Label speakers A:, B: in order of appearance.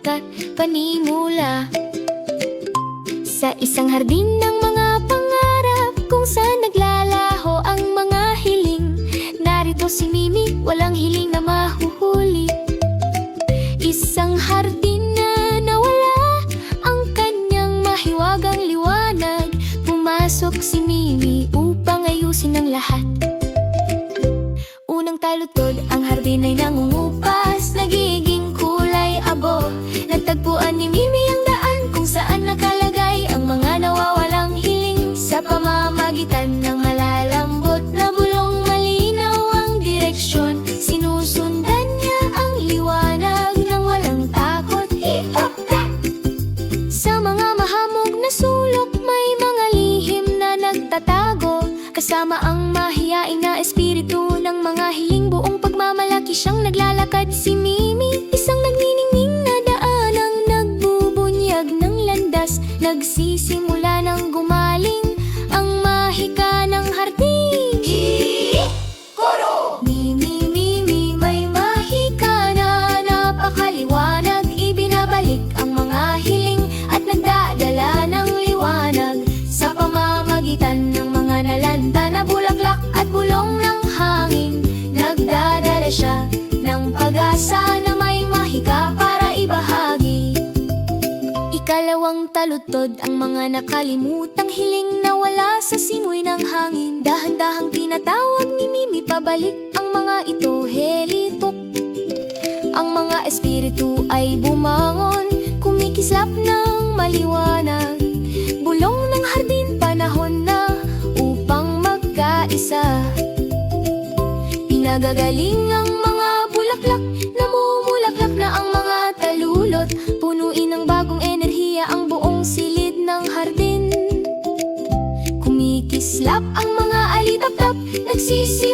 A: at panimula. Sa isang hardin ng mga pangarap, kung saan naglalaho ang mga hiling, narito si Mimi, walang hiling na mahuhuli. Isang hardin na nawala ang kanyang mahiwagang liwanag. Pumasok si Mimi upang ayusin ang lahat. Unang talutod, ang hardin ay nangungupas, nagiging kulay abo. Natagpuan ni Mimi ang daan kung saan nakalagay ang mga nawawalang hiling. Sa pamamagitan ng malalambot na bulong, malinaw ang direksyon. Sinusundan niya ang liwanag ng walang takot. Sa mga mahamog na sulok, may mga lihim na nagtatago. Kasama ang mahiyain na espiritu ng mga hiling, buong pagmamalaki siyang naglalakad. Si Mimi, isang nagniningning na daan ang nagbubunyag ng landas. Nagsisimula ng gumaling ang mahika ng hardin. Mimi, Mimi, may mahika na napakaliwanag. Ibinabalik ang mga hiling at nagdadala ng liwanag. Sa pamamagitan ng mga nalanta na bulaklak at bulong ng hangin, nagdadala siya ng pag-asa na may mahika para ibahagi. Ikalawang talutod, ang mga nakalimutang hiling na wala sa simoy ng hangin. Dahan-dahang tinatawag ni Mimi pabalik ang mga ito, helitop. Ang mga espiritu ay bumangon, kumikislap ng maliwanag. Bulong ng hardin, panahon na upang magkaisa. Pinagagaling ang mga bulaklak, namumulaklak na ang mga talulot. Punuin ng bagong enerhiya ang buong silid ng hardin. Kumikislap ang mga alitap-tap, nagsisi